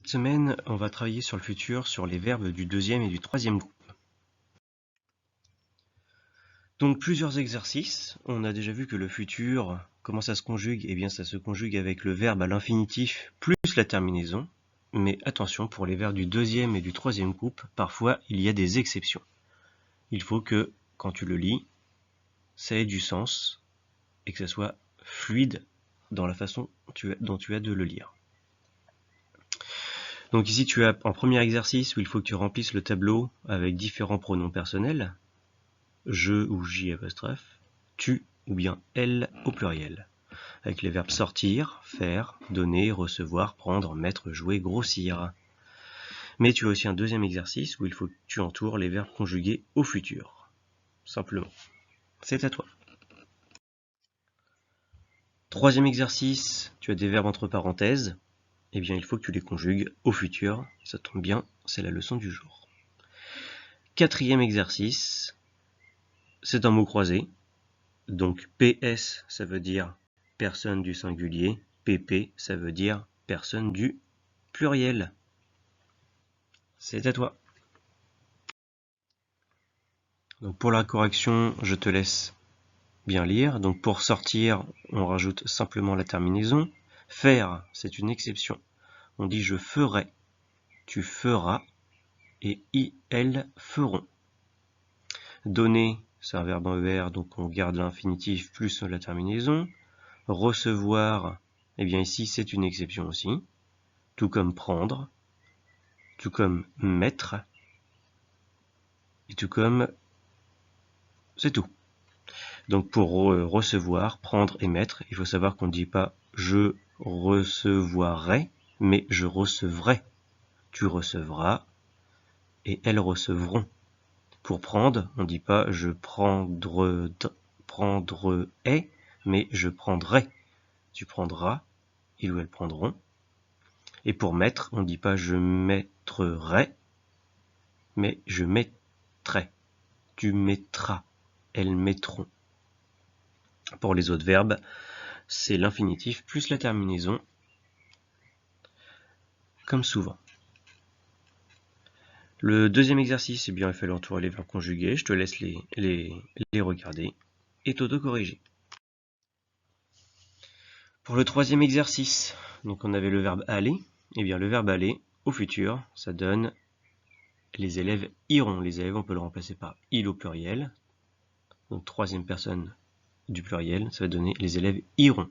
semaine, on va travailler sur le futur, sur les verbes du deuxième et du troisième groupe. Donc plusieurs exercices. On a déjà vu que le futur, comment ça se conjugue? Eh bien ça se conjugue avec le verbe à l'infinitif plus la terminaison. Mais attention, pour les verbes du deuxième et du troisième groupe, parfois il y a des exceptions. Il faut que, quand tu le lis, ça ait du sens et que ça soit fluide dans la façon dont tu as de le lire. Donc ici tu as un premier exercice où il faut que tu remplisses le tableau avec différents pronoms personnels, je ou j apostrophe, tu ou bien elle au pluriel, avec les verbes sortir, faire, donner, recevoir, prendre, mettre, jouer, grossir. Mais tu as aussi un deuxième exercice où il faut que tu entoures les verbes conjugués au futur, simplement. C'est à toi. Troisième exercice, tu as des verbes entre parenthèses. Eh bien, il faut que tu les conjugues au futur. Ça tombe bien, c'est la leçon du jour. Quatrième exercice, c'est un mot croisé. Donc PS, ça veut dire personne du singulier. PP, ça veut dire personne du pluriel. C'est à toi. Donc pour la correction, je te laisse bien lire. Donc pour sortir, on rajoute simplement la terminaison. Faire, c'est une exception. On dit je ferai, tu feras, et elles feront. Donner, c'est un verbe en ER, donc on garde l'infinitif plus la terminaison. Recevoir, eh bien ici c'est une exception aussi. Tout comme prendre, tout comme mettre, et tout comme... c'est tout. Donc pour recevoir, prendre et mettre, il faut savoir qu'on ne dit pas je recevoirai, mais je recevrai. Tu recevras et elles recevront. Pour prendre, on ne dit pas je prendrai, mais je prendrai. Tu prendras, ils ou elles prendront. Et pour mettre, on ne dit pas je mettrai, mais je mettrai. Tu mettras, elles mettront. Pour les autres verbes, c'est l'infinitif plus la terminaison, comme souvent. Le deuxième exercice, eh bien, il fallait entourer les verbes conjugués. Je te laisse les regarder et t'auto-corriger. Pour le troisième exercice, donc on avait le verbe aller. Eh bien, le verbe aller, au futur, ça donne les élèves iront. Les élèves, on peut le remplacer par il au pluriel. Donc, troisième personne du pluriel, ça va donner les élèves iront.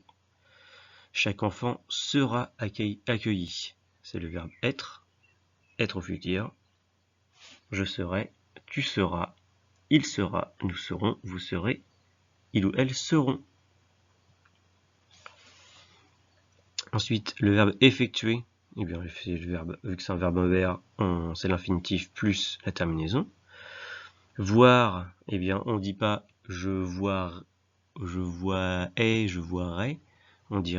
Chaque enfant sera accueilli. C'est le verbe être au futur. Je serai, tu seras, il sera, nous serons, vous serez, il ou elle seront. Ensuite, le verbe effectuer, eh bien, c'est le verbe, vu que c'est un verbe en ER, c'est l'infinitif plus la terminaison. Voir, eh bien, on ne dit pas je vois, je voirai, on dit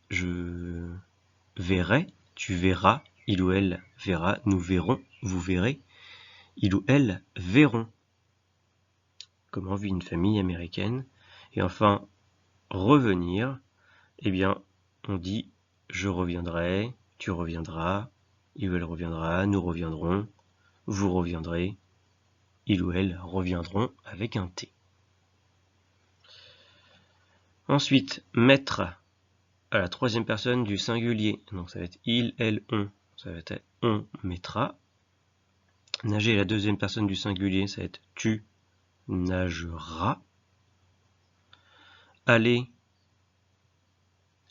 je verrai, tu verras, il ou elle verra, nous verrons, vous verrez, il ou elle verront. Comment vit une famille américaine. Et enfin, revenir, eh bien, on dit je reviendrai, tu reviendras, il ou elle reviendra, nous reviendrons, vous reviendrez, il ou elle reviendront avec un T. Ensuite, mettre à la troisième personne du singulier. Donc ça va être il, elle, on. Ça va être on mettra. Nager à la deuxième personne du singulier, ça va être tu nageras. Aller,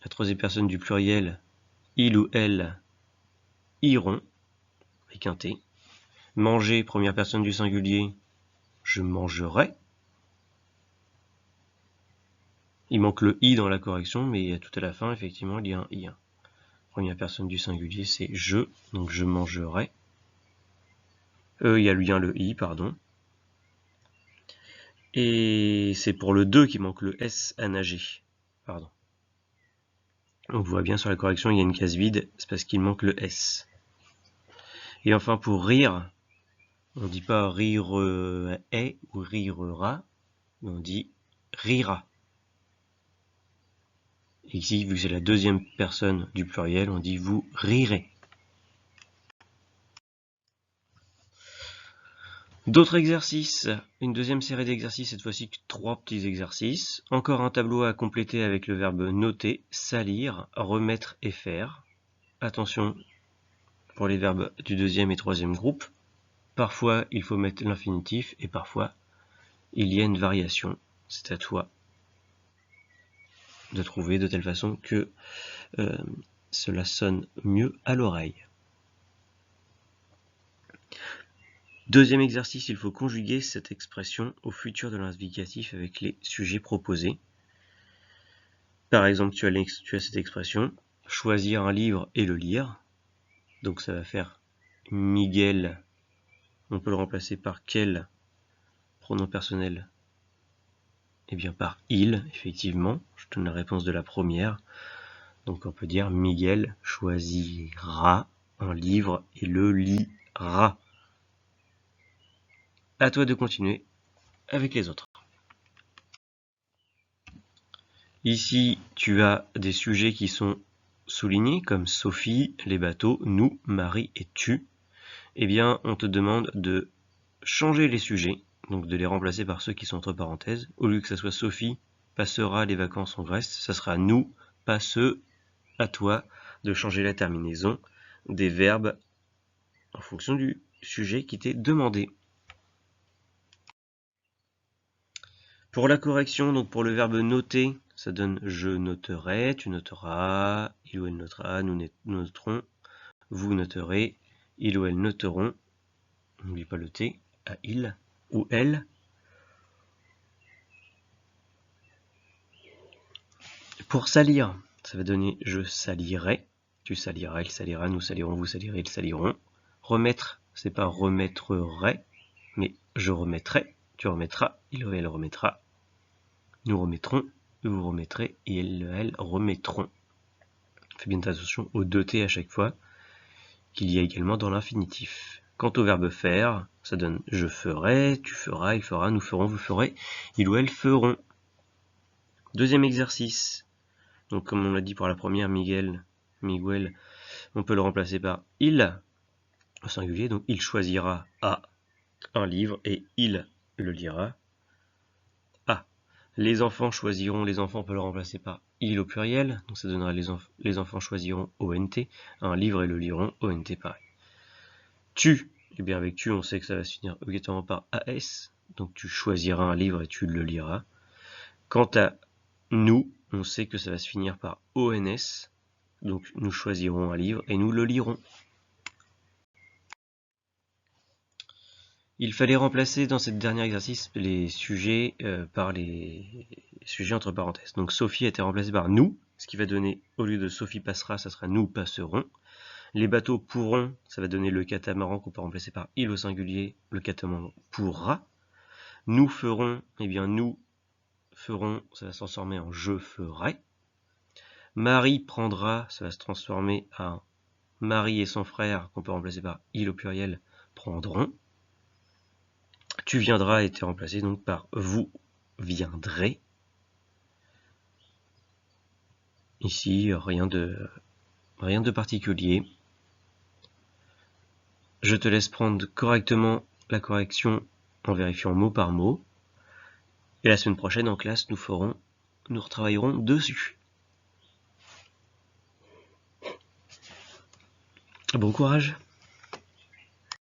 la troisième personne du pluriel, il ou elle iront, avec un T. Manger, première personne du singulier, je mangerai. Il manque le i dans la correction, mais tout à la fin, effectivement, il y a un i. Première personne du singulier, c'est je, donc je mangerai. Il y a bien le i, pardon. Et c'est pour le 2 qu'il manque le S à nager. Pardon. On voit bien sur la correction, il y a une case vide, c'est parce qu'il manque le S. Et enfin, pour rire, on ne dit pas rire est ou rirera, mais on dit rira. Et ici, vu que c'est la deuxième personne du pluriel, on dit vous rirez. D'autres exercices, une deuxième série d'exercices, cette fois-ci 3 petits exercices. Encore un tableau à compléter avec le verbe noter, salir, remettre et faire. Attention pour les verbes du deuxième et troisième groupe. Parfois il faut mettre l'infinitif et parfois il y a une variation. C'est à toi de trouver de telle façon que cela sonne mieux à l'oreille. Deuxième exercice, il faut conjuguer cette expression au futur de l'indicatif avec les sujets proposés. Par exemple, tu as cette expression, choisir un livre et le lire. Donc ça va faire Miguel. On peut le remplacer par quel pronom personnel? Eh bien par il, effectivement. Je donne la réponse de la première. Donc on peut dire Miguel choisira un livre et le lira. À toi de continuer avec les autres. Ici, tu as des sujets qui sont soulignés comme Sophie, les bateaux, nous, Marie et tu. Eh bien, on te demande de changer les sujets, donc de les remplacer par ceux qui sont entre parenthèses. Au lieu que ça soit Sophie passera les vacances en Grèce, ça sera nous, passeux. À toi de changer la terminaison des verbes en fonction du sujet qui t'est demandé. Pour la correction, donc pour le verbe noter, ça donne je noterai, tu noteras, il ou elle notera, nous noterons, vous noterez, il ou elle noteront. N'oublie pas le T, à il ou elle. Pour salir, ça va donner je salirai, tu saliras, il salira, nous salirons, vous salirez, ils saliront. Remettre, c'est pas remettrai, mais je remettrai, tu remettras, il ou elle remettra, nous remettrons, vous remettrez et elles remettront. Fais bien attention aux deux T à chaque fois qu'il y a également dans l'infinitif. Quant au verbe faire, ça donne je ferai, tu feras, il fera, nous ferons, vous ferez, il ou elle feront. Deuxième exercice. Donc comme on l'a dit pour la première, Miguel, on peut le remplacer par il au singulier, donc il choisira à un livre et il le lira. Ah, les enfants choisiront, les enfants on peut le remplacer par il au pluriel, donc ça donnera les enfants choisiront ONT, un livre et le liront ONT pareil. Tu, et bien avec tu on sait que ça va se finir obligatoirement par AS, donc tu choisiras un livre et tu le liras. Quant à nous, on sait que ça va se finir par ONS, donc nous choisirons un livre et nous le lirons. Il fallait remplacer dans ce dernier exercice les sujets par les sujets entre parenthèses. Donc Sophie a été remplacée par nous, ce qui va donner, au lieu de Sophie passera, ça sera nous passerons. Les bateaux pourront, ça va donner le catamaran qu'on peut remplacer par il au singulier, le catamaran pourra. Nous ferons, eh bien nous ferons, ça va se transformer en je ferai. Marie prendra, ça va se transformer en Marie et son frère, qu'on peut remplacer par il au pluriel, prendront. Tu viendras a été remplacé donc par vous viendrez. Ici, rien de particulier. Je te laisse prendre correctement la correction en vérifiant mot par mot. Et la semaine prochaine en classe, nous retravaillerons dessus. Bon courage!